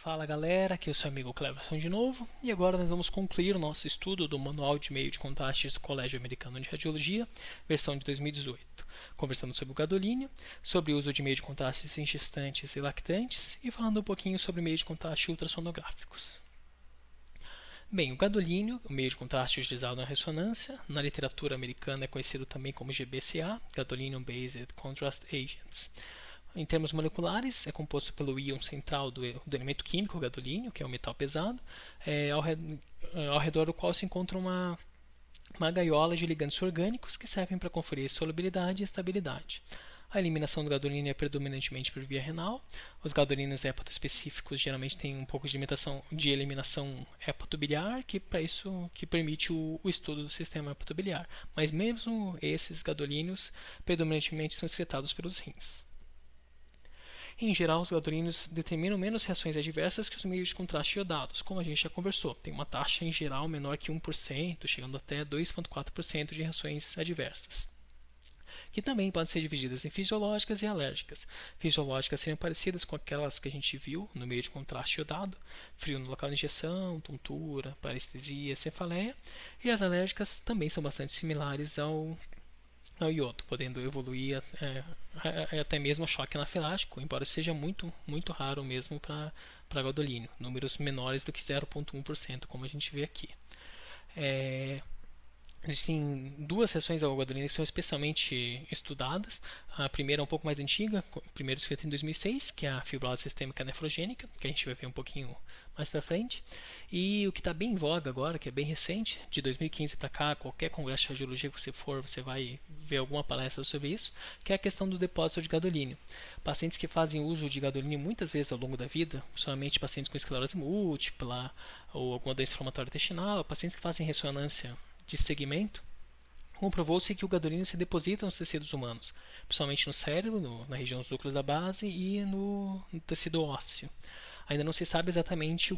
Fala galera, aqui é o seu amigo Cleverson de novo, e agora nós vamos concluir o nosso estudo do Manual de Meio de Contrastes do Colégio Americano de Radiologia, versão de 2018, conversando sobre o gadolínio, sobre o uso de meio de contrastes em gestantes e lactantes, e falando um pouquinho sobre meio de contraste ultrassonográficos. Bem, o gadolínio, o meio de contraste utilizado na ressonância, na literatura americana é conhecido também como GBCA, Gadolinium Based Contrast Agents. Em termos moleculares, é composto pelo íon central do elemento químico, o gadolínio, que é um metal pesado, ao redor do qual se encontra uma gaiola de ligandos orgânicos que servem para conferir solubilidade e estabilidade. A eliminação do gadolínio é predominantemente por via renal. Os gadolínios hepatoespecíficos geralmente têm um pouco de limitação de eliminação hepatobiliar, que permite o estudo do sistema hepatobiliar. Mas mesmo esses gadolínios predominantemente são excretados pelos rins. Em geral, os gadolínios determinam menos reações adversas que os meios de contraste iodados, como a gente já conversou. Tem uma taxa em geral menor que 1%, chegando até 2,4% de reações adversas, que também podem ser divididas em fisiológicas e alérgicas. Fisiológicas seriam parecidas com aquelas que a gente viu no meio de contraste iodado, frio no local de injeção, tontura, parestesia, cefaleia, e as alérgicas também são bastante similares ao iodo, podendo evoluir até mesmo a choque anafilático, embora seja muito raro mesmo para gadolínio, números menores do que 0,1%, como a gente vê aqui. Existem duas reações ao gadolínio que são especialmente estudadas. A primeira é um pouco mais antiga, primeiro escrita em 2006, que é a fibrose sistêmica nefrogênica, que a gente vai ver um pouquinho mais para frente. E o que está bem em voga agora, que é bem recente, de 2015 para cá, qualquer congresso de radiologia que você for, você vai ver alguma palestra sobre isso, que é a questão do depósito de gadolínio. Pacientes que fazem uso de gadolínio muitas vezes ao longo da vida, somente pacientes com esclerose múltipla ou alguma doença inflamatória intestinal, pacientes que fazem ressonância de segmento, comprovou-se que o gadolínio se deposita nos tecidos humanos, principalmente no cérebro, na região dos núcleos da base e no tecido ósseo. Ainda não se sabe exatamente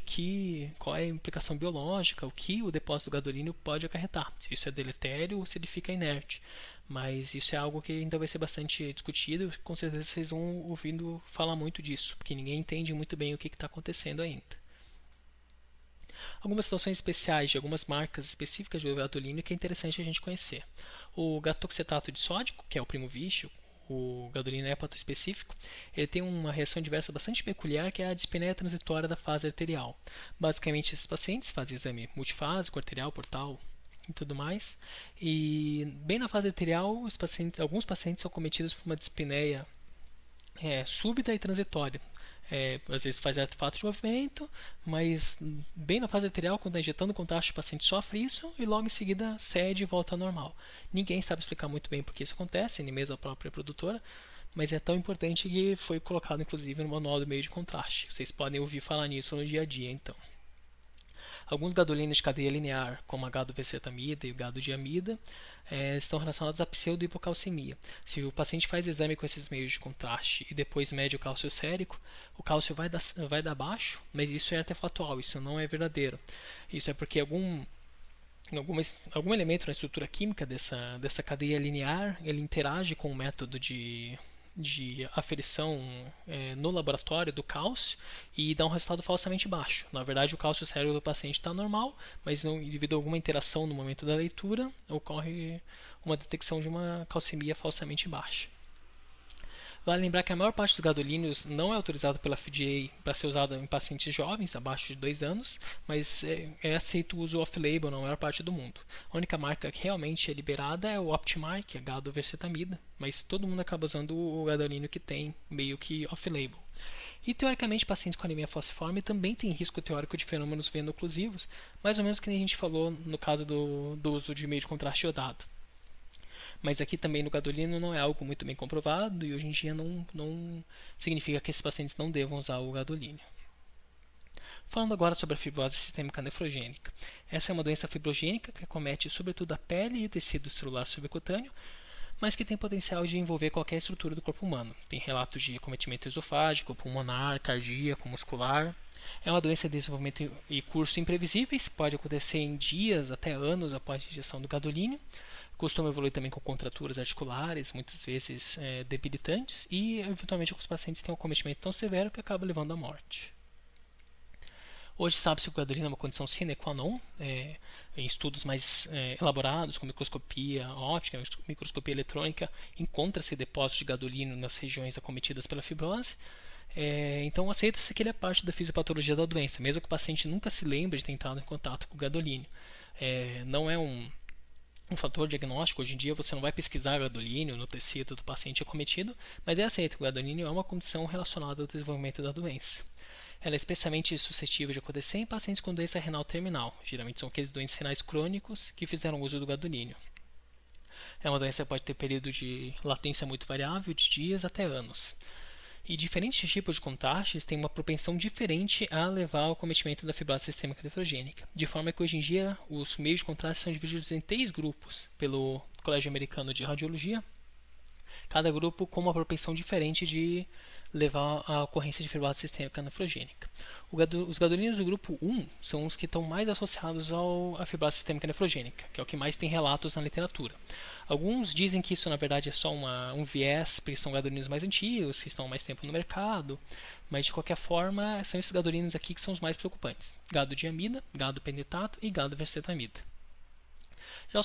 qual é a implicação biológica, o que o depósito do gadolínio pode acarretar, se isso é deletério ou se ele fica inerte. Mas isso é algo que ainda vai ser bastante discutido, com certeza vocês vão ouvindo falar muito disso, porque ninguém entende muito bem o que está acontecendo ainda. Algumas situações especiais de algumas marcas específicas de gadolínio que é interessante a gente conhecer. O gatoxetato de sódico, que é o primo vicio, o gadolínio hepatoespecífico, ele tem uma reação adversa bastante peculiar, que é a dispneia transitória da fase arterial. Basicamente, esses pacientes fazem exame multifásico, arterial, portal e tudo mais, e bem na fase arterial, alguns pacientes são cometidos por uma dispneia súbita e transitória. Às vezes faz artefato de movimento, mas bem na fase arterial, quando está injetando contraste, o paciente sofre isso e logo em seguida cede e volta ao normal. Ninguém sabe explicar muito bem por que isso acontece, nem mesmo a própria produtora, mas é tão importante que foi colocado inclusive no manual do meio de contraste. Vocês podem ouvir falar nisso no dia a dia, então. Alguns gadolínios de cadeia linear, como a gadovercetamida e o gadodiamida, estão relacionados à pseudohipocalcemia. Se o paciente faz exame com esses meios de contraste e depois mede o cálcio sérico, o cálcio vai dar baixo, mas isso é artefatual, isso não é verdadeiro. Isso é porque algum elemento na estrutura química dessa cadeia linear, ele interage com o método de aferição no laboratório do cálcio e dá um resultado falsamente baixo. Na verdade, o cálcio sérico do paciente está normal, mas devido a alguma interação no momento da leitura, ocorre uma detecção de uma calcemia falsamente baixa. Vale lembrar que a maior parte dos gadolínios não é autorizado pela FDA para ser usado em pacientes jovens, abaixo de 2 anos, mas é aceito o uso off-label na maior parte do mundo. A única marca que realmente é liberada é o Optimar, que é gadovercetamida, mas todo mundo acaba usando o gadolínio que tem meio que off-label. E teoricamente, pacientes com anemia falciforme também têm risco teórico de fenômenos veno-oclusivos, mais ou menos que nem a gente falou no caso do uso de meio de contraste iodado. Mas aqui também no gadolínio não é algo muito bem comprovado e hoje em dia não significa que esses pacientes não devam usar o gadolínio. Falando agora sobre a fibrose sistêmica nefrogênica. Essa é uma doença fibrogênica que acomete sobretudo a pele e o tecido celular subcutâneo, mas que tem potencial de envolver qualquer estrutura do corpo humano. Tem relatos de acometimento esofágico, pulmonar, cardíaco, muscular. É uma doença de desenvolvimento e curso imprevisíveis, pode acontecer em dias até anos após a injeção do gadolínio. Costuma evoluir também com contraturas articulares, muitas vezes debilitantes, e eventualmente alguns pacientes têm um acometimento tão severo que acaba levando à morte. Hoje sabe-se que o gadolino é uma condição sine qua non, em estudos mais elaborados, com microscopia óptica, microscopia eletrônica, encontra-se depósito de gadolino nas regiões acometidas pela fibrose. Então aceita-se que ele é parte da fisiopatologia da doença, mesmo que o paciente nunca se lembre de ter entrado em contato com o gadolínio. Não é um fator diagnóstico. Hoje em dia você não vai pesquisar gadolínio no tecido do paciente acometido, mas é aceito que o gadolínio é uma condição relacionada ao desenvolvimento da doença. Ela é especialmente suscetível de acontecer em pacientes com doença renal terminal. Geralmente são aqueles doentes renais crônicos que fizeram uso do gadolínio. É uma doença que pode ter período de latência muito variável, de dias até anos. E diferentes tipos de contrastes têm uma propensão diferente a levar ao cometimento da fibrose sistêmica nefrogênica, de forma que hoje em dia os meios de contraste são divididos em 3 grupos pelo Colégio Americano de Radiologia, cada grupo com uma propensão diferente de levar à ocorrência de fibrose sistêmica nefrogênica. Os gadolinos do grupo 1 são os que estão mais associados à fibrose sistêmica nefrogênica, que é o que mais tem relatos na literatura. Alguns dizem que isso na verdade é só um viés, porque são gadolinos mais antigos, que estão há mais tempo no mercado, mas de qualquer forma são esses gadolinos aqui que são os mais preocupantes: gado de amida, gado penetato e gado vercetamida. Já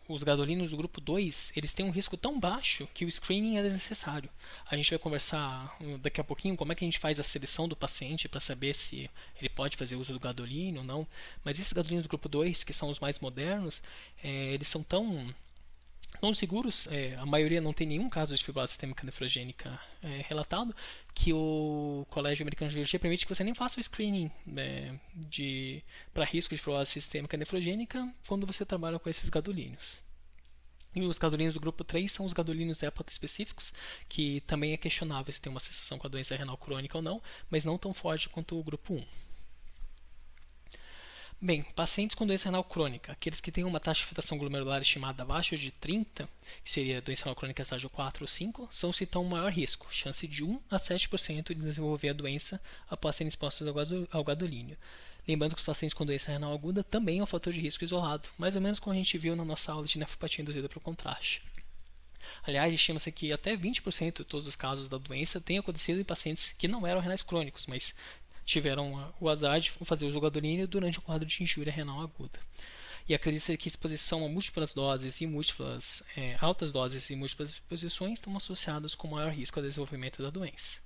os gadolinos do grupo 2, eles têm um risco tão baixo que o screening é desnecessário. A gente vai conversar daqui a pouquinho como é que a gente faz a seleção do paciente para saber se ele pode fazer uso do gadolínio ou não. Mas esses gadolinos do grupo 2, que são os mais modernos, eles são tão seguros, a maioria não tem nenhum caso de fibrose sistêmica nefrogênica relatado, que o Colégio Americano de Cirurgia permite que você nem faça o screening para risco de fibrose sistêmica nefrogênica quando você trabalha com esses gadolíneos. E os gadolíneos do grupo 3 são os gadolíneos hepatoespecíficos, que também é questionável se tem uma associação com a doença renal crônica ou não, mas não tão forte quanto o grupo 1. Bem, pacientes com doença renal crônica, aqueles que têm uma taxa de filtração glomerular estimada abaixo de 30, que seria doença renal crônica estágio 4 ou 5, são os que estão maior risco, chance de 1 a 7% de desenvolver a doença após serem expostos ao gadolínio. Lembrando que os pacientes com doença renal aguda também é um fator de risco isolado, mais ou menos como a gente viu na nossa aula de nefropatia induzida por contraste. Aliás, estima-se que até 20% de todos os casos da doença tenham acontecido em pacientes que não eram renais crônicos, mas tiveram o azar de fazer uso do gadolínio durante um quadro de injúria renal aguda. E acredita-se que exposição a múltiplas doses e altas doses e múltiplas exposições estão associadas com maior risco ao desenvolvimento da doença.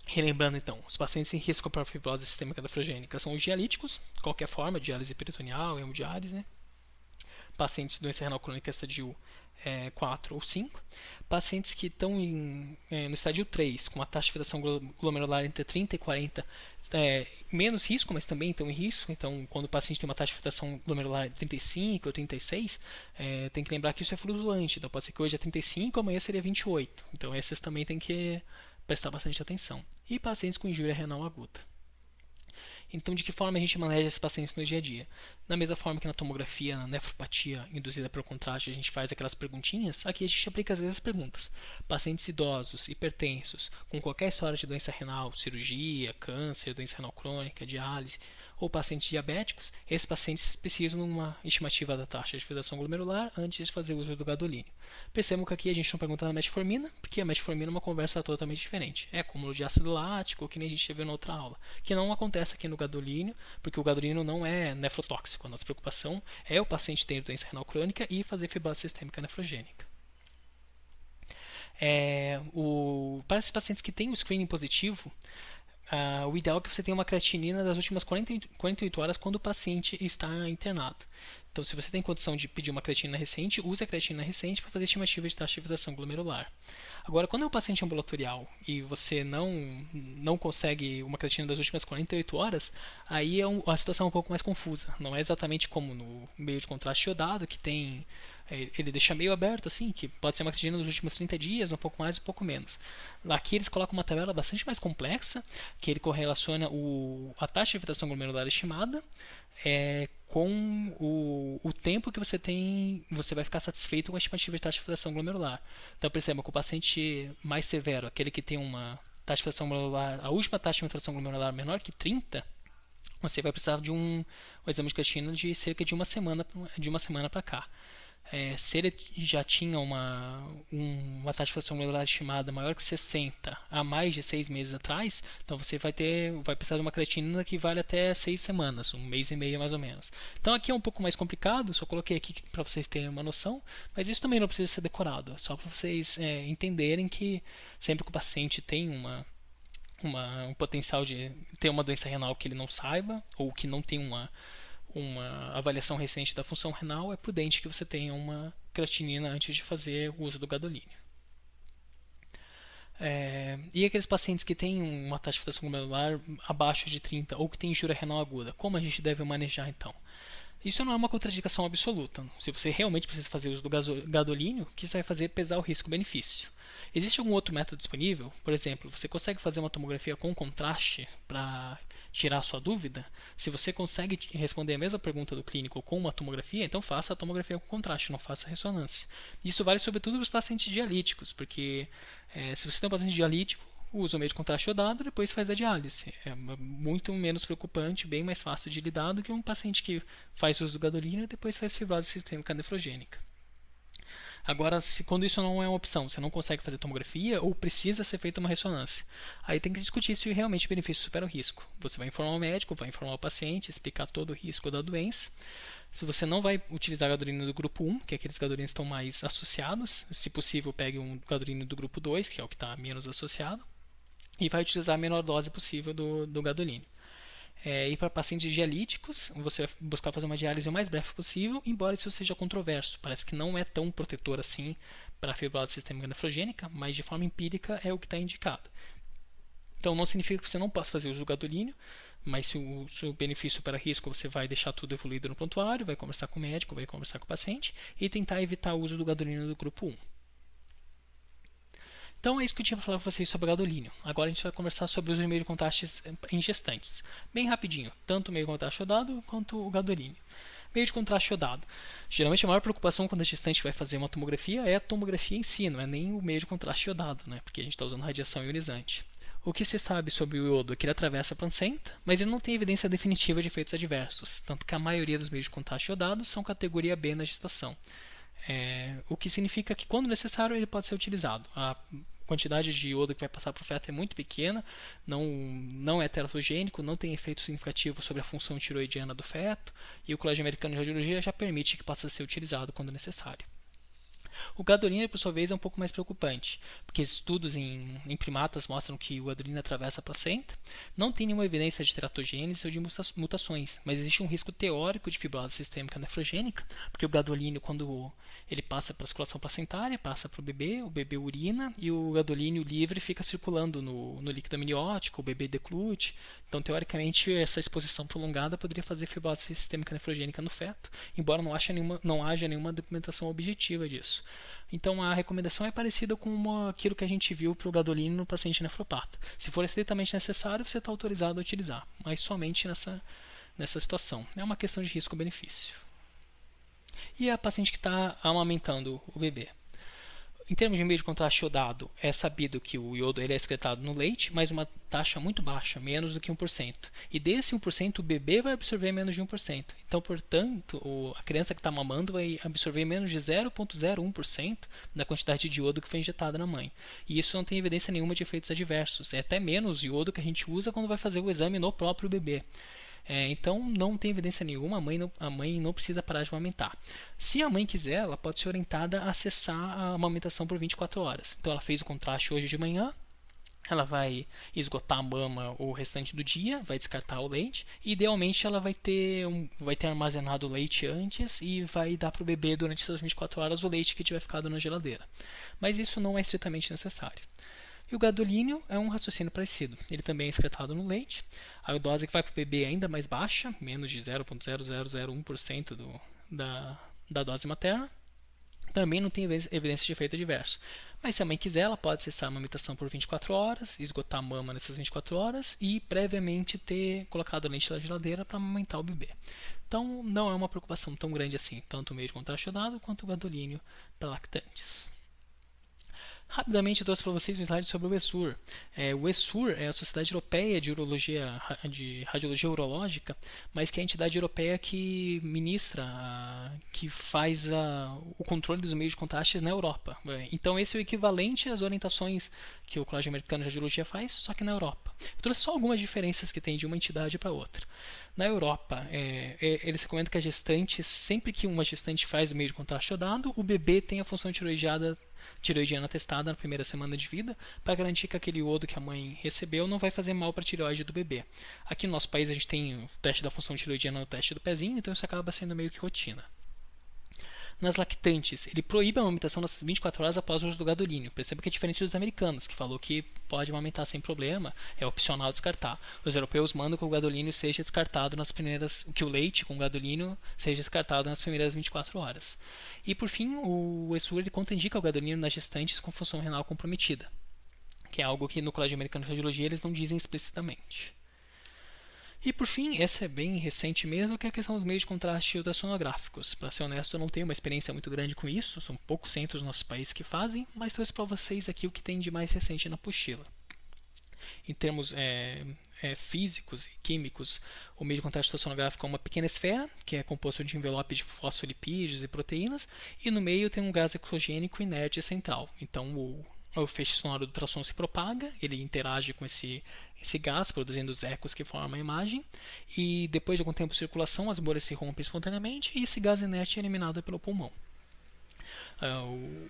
Relembrando então, os pacientes em risco para fibrose sistêmica nefrogênica são os dialíticos, qualquer forma, diálise peritoneal, hemodiálise, pacientes de doença renal crônica estadio 4 ou 5, pacientes que estão no estádio 3, com uma taxa de filtração glomerular entre 30 e 40, menos risco, mas também estão em risco. Então, quando o paciente tem uma taxa de filtração glomerular de 35 ou 36, tem que lembrar que isso é flutuante. Então, pode ser que hoje é 35, amanhã seria 28. Então, esses também tem que prestar bastante atenção. E pacientes com injúria renal aguda. Então, de que forma a gente maneja esses pacientes no dia a dia? Da mesma forma que na tomografia, na nefropatia induzida pelo contraste, a gente faz aquelas perguntinhas, aqui a gente aplica às vezes as perguntas. Pacientes idosos, hipertensos, com qualquer história de doença renal, cirurgia, câncer, doença renal crônica, diálise, ou pacientes diabéticos, esses pacientes precisam de uma estimativa da taxa de filtração glomerular antes de fazer uso do gadolínio. Percebam que aqui a gente não pergunta na metformina, porque a metformina é uma conversa totalmente diferente. É acúmulo de ácido lático, que nem a gente viu na outra aula, que não acontece aqui no gadolínio, porque o gadolínio não é nefrotóxico. A nossa preocupação é o paciente ter doença renal crônica e fazer fibrose sistêmica nefrogênica. Para esses pacientes que têm o screening positivo, o ideal é que você tenha uma creatinina das últimas 48 horas quando o paciente está internado. Então, se você tem condição de pedir uma creatinina recente, use a creatinina recente para fazer estimativa de taxa de filtração glomerular. Agora, quando é um paciente ambulatorial e você não consegue uma creatinina das últimas 48 horas, aí a situação é um pouco mais confusa. Não é exatamente como no meio de contraste iodado, que tem ele deixa meio aberto, assim, que pode ser uma creatinina dos últimos 30 dias, um pouco mais, um pouco menos. Aqui eles colocam uma tabela bastante mais complexa, que ele correlaciona a taxa de filtração glomerular estimada com o tempo que você vai ficar satisfeito com a estimativa de taxa de filtração glomerular. Então, perceba que o paciente mais severo, aquele que tem uma taxa de filtração glomerular, a última taxa de filtração glomerular menor que 30, você vai precisar de um exame de creatinina de cerca de uma semana para cá. Se ele já tinha uma taxa de fração glomerular estimada maior que 60 há mais de 6 meses atrás, então você vai precisar de uma creatinina que vale até 6 semanas, um mês e meio mais ou menos. Então aqui é um pouco mais complicado, só coloquei aqui para vocês terem uma noção, mas isso também não precisa ser decorado, é só para vocês entenderem que sempre que o paciente tem um potencial de ter uma doença renal que ele não saiba, ou que não tem uma avaliação recente da função renal, é prudente que você tenha uma creatinina antes de fazer o uso do gadolínio. E aqueles pacientes que têm uma taxa de fração glomerular abaixo de 30 ou que têm injúria renal aguda, como a gente deve manejar então? Isso não é uma contraindicação absoluta. Se você realmente precisa fazer uso do gadolínio, o que isso vai fazer é pesar o risco-benefício. Existe algum outro método disponível? Por exemplo, você consegue fazer uma tomografia com contraste para tirar a sua dúvida? Se você consegue responder a mesma pergunta do clínico com uma tomografia, então faça a tomografia com contraste, não faça a ressonância. Isso vale sobretudo para os pacientes dialíticos, porque se você tem um paciente dialítico, usa o meio de contraste iodado e depois faz a diálise. É muito menos preocupante, bem mais fácil de lidar do que um paciente que faz uso do gadolínio e depois faz fibrose sistêmica nefrogênica. Agora, quando isso não é uma opção, você não consegue fazer tomografia ou precisa ser feita uma ressonância, aí tem que discutir se realmente o benefício supera o risco. Você vai informar o médico, vai informar o paciente, explicar todo o risco da doença. Se você não vai utilizar gadolínio do grupo 1, que é aqueles gadolíneos que estão mais associados, se possível pegue um gadolínio do grupo 2, que é o que está menos associado, e vai utilizar a menor dose possível do gadolínio. E para pacientes dialíticos, você vai buscar fazer uma diálise o mais breve possível, embora isso seja controverso. Parece que não é tão protetor assim para a fibrose sistêmica nefrogênica, mas de forma empírica é o que está indicado. Então não significa que você não possa fazer uso do gadolínio, mas se o seu benefício para risco, você vai deixar tudo evoluído no prontuário, vai conversar com o médico, vai conversar com o paciente e tentar evitar o uso do gadolínio do grupo 1. Então é isso que eu tinha para falar para vocês sobre o gadolínio. Agora a gente vai conversar sobre os meio de contrastes em gestantes. Bem rapidinho, tanto o meio de contraste iodado quanto o gadolínio. Meio de contraste iodado. Geralmente a maior preocupação quando a gestante vai fazer uma tomografia é a tomografia em si, não é nem o meio de contraste iodado, né? Porque a gente está usando radiação ionizante. O que se sabe sobre o iodo é que ele atravessa a placenta, mas ele não tem evidência definitiva de efeitos adversos, tanto que a maioria dos meios de contraste iodados são categoria B na gestação. O que significa que, quando necessário, ele pode ser utilizado. A quantidade de iodo que vai passar para o feto é muito pequena, não é teratogênico, não tem efeito significativo sobre a função tiroidiana do feto, e o Colégio Americano de Radiologia já permite que possa ser utilizado quando necessário. O gadolínio, por sua vez, é um pouco mais preocupante, porque estudos em primatas mostram que o gadolínio atravessa a placenta, não tem nenhuma evidência de teratogênese ou de mutações, mas existe um risco teórico de fibrose sistêmica nefrogênica, porque o gadolínio, quando ele passa para a circulação placentária, passa para o bebê urina, e o gadolínio livre fica circulando no líquido amniótico, o bebê declute. Então, teoricamente, essa exposição prolongada poderia fazer fibrose sistêmica nefrogênica no feto, embora não haja nenhuma documentação objetiva disso. Então a recomendação é parecida com aquilo que a gente viu para o gadolínio no paciente nefropata. Se for estritamente necessário, você está autorizado a utilizar, mas somente nessa situação. É uma questão de risco-benefício. E a paciente que está amamentando o bebê? Em termos de meio de contraste iodado, é sabido que o iodo ele é excretado no leite, mas uma taxa muito baixa, menos do que 1%. E desse 1%, o bebê vai absorver menos de 1%. Então, portanto, a criança que está mamando vai absorver menos de 0,01% da quantidade de iodo que foi injetada na mãe. E isso não tem evidência nenhuma de efeitos adversos. É até menos iodo que a gente usa quando vai fazer o exame no próprio bebê. Então não tem evidência nenhuma, a mãe não precisa parar de amamentar. Se a mãe quiser, ela pode ser orientada a cessar a amamentação por 24 horas. Então ela fez o contraste hoje de manhã, ela vai esgotar a mama o restante do dia, vai descartar o leite, e idealmente ela vai ter armazenado o leite antes e vai dar para o bebê durante essas 24 horas o leite que tiver ficado na geladeira. Mas isso não é estritamente necessário. E o gadolínio é um raciocínio parecido. Ele também é excretado no leite. A dose que vai para o bebê é ainda mais baixa, menos de 0,0001% da dose materna. Também não tem evidência de efeito adverso. Mas se a mãe quiser, ela pode cessar a amamentação por 24 horas, esgotar a mama nessas 24 horas e previamente ter colocado o leite na geladeira para amamentar o bebê. Então não é uma preocupação tão grande assim, tanto o meio de contraste iodado quanto o gadolínio para lactantes. Rapidamente eu trouxe para vocês um slide sobre o ESUR. O ESUR é a Sociedade Europeia de Radiologia Urológica, mas que é a entidade europeia que ministra, que faz o controle dos meios de contrastes na Europa. Então esse é o equivalente às orientações que o Colégio Americano de Radiologia faz, só que na Europa. Eu trouxe só algumas diferenças que tem de uma entidade para outra. Na Europa, eles recomendam que a gestante, sempre que uma gestante faz o meio de contraste iodado, o bebê tem a função tiroidiana testada na primeira semana de vida, para garantir que aquele iodo que a mãe recebeu não vai fazer mal para a tireoide do bebê. Aqui no nosso país a gente tem o teste da função tiroidiana no teste do pezinho, então isso acaba sendo meio que rotina. Nas lactantes, ele proíbe a amamentação nas 24 horas após o uso do gadolínio. Perceba que é diferente dos americanos, que falou que pode amamentar sem problema, é opcional descartar. Os europeus mandam que o gadolínio seja descartado que o leite com gadolínio seja descartado nas primeiras 24 horas. E por fim, o ESUR ele contraindica o gadolínio nas gestantes com função renal comprometida, que é algo que no Colégio Americano de Radiologia eles não dizem explicitamente. E por fim, essa é bem recente mesmo, que é a questão dos meios de contraste ultrassonográficos. Para ser honesto, eu não tenho uma experiência muito grande com isso, são poucos centros no nosso país que fazem, mas trouxe para vocês aqui o que tem de mais recente na apostila. Em termos físicos e químicos, o meio de contraste ultrassonográfico é uma pequena esfera, que é composto de envelope de fosfolipídios e proteínas, e no meio tem um gás exogênico inerte central. Então o feixe sonoro do ultrassom se propaga, ele interage com esse gás, produzindo os ecos que formam a imagem, e depois de algum tempo de circulação, as bolhas se rompem espontaneamente e esse gás inerte é eliminado pelo pulmão.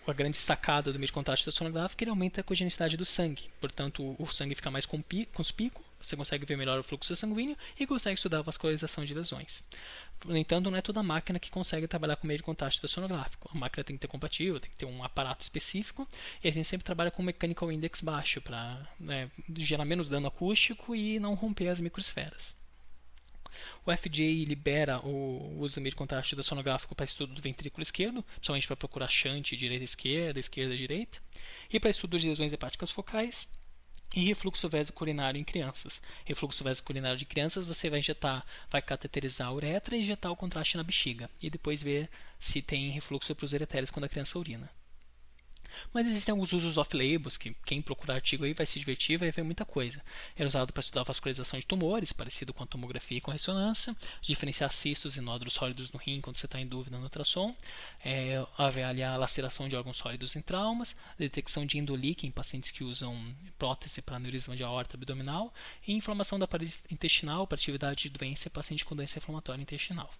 A grande sacada do meio de contraste ultrassonográfico é que ele aumenta a cogenicidade do sangue, portanto o sangue fica mais conspícuo, você consegue ver melhor o fluxo sanguíneo e consegue estudar a vascularização de lesões. No entanto, não é toda máquina que consegue trabalhar com meio de contraste ultrassonográfico. A máquina tem que ter compatível, tem que ter um aparato específico, e a gente sempre trabalha com um mechanical index baixo para gerar menos dano acústico e não romper as microesferas. O FDA libera o uso do meio de contraste ultrassonográfico para estudo do ventrículo esquerdo, principalmente para procurar shunt direita-esquerda, esquerda-direita, e para estudo de lesões hepáticas focais e refluxo vésico-urinário em crianças. Refluxo vésico-urinário de crianças, você vai cateterizar a uretra e injetar o contraste na bexiga, e depois ver se tem refluxo para os ureteres quando a criança urina. Mas existem alguns usos off-labels que quem procurar artigo aí vai se divertir, vai ver muita coisa. É usado para estudar a vascularização de tumores, parecido com a tomografia e com ressonância, diferenciar cistos e nódulos sólidos no rim quando você está em dúvida no ultrassom, avaliar a laceração de órgãos sólidos em traumas, detecção de endolíquido em pacientes que usam prótese para aneurisma de aorta abdominal e inflamação da parede intestinal para atividade de doença em paciente com doença inflamatória intestinal.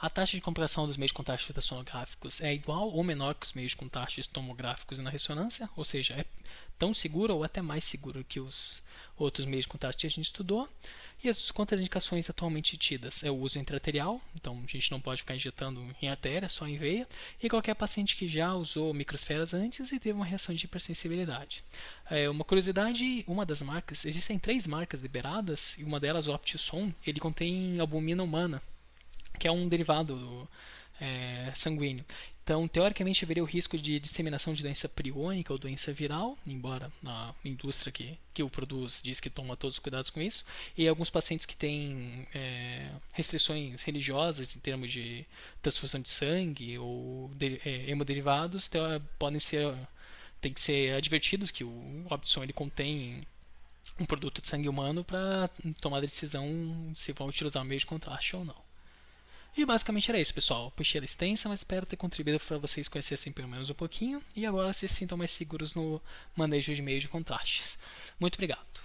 A taxa de complicação dos meios de contraste ultrassonográficos é igual ou menor que os meios de contrastes tomográficos e na ressonância, ou seja, é tão seguro ou até mais seguro que os outros meios de contraste que a gente estudou. E as contraindicações atualmente tidas é o uso intraarterial, então a gente não pode ficar injetando em artéria, só em veia, e qualquer paciente que já usou microesferas antes e teve uma reação de hipersensibilidade. Uma curiosidade, uma das marcas, existem 3 marcas liberadas, e uma delas, o Optisson, ele contém albumina humana, que é um derivado sanguíneo. Então, teoricamente, haveria o risco de disseminação de doença priônica ou doença viral, embora a indústria que o produz diz que toma todos os cuidados com isso, e alguns pacientes que têm restrições religiosas em termos de transfusão de sangue ou hemoderivados têm que ser advertidos que o Optisson ele contém um produto de sangue humano para tomar a decisão se vão utilizar o meio de contraste ou não. E basicamente era isso, pessoal. Apostila extensa, mas espero ter contribuído para vocês conhecessem pelo menos um pouquinho e agora se sintam mais seguros no manejo de meios de contrastes. Muito obrigado.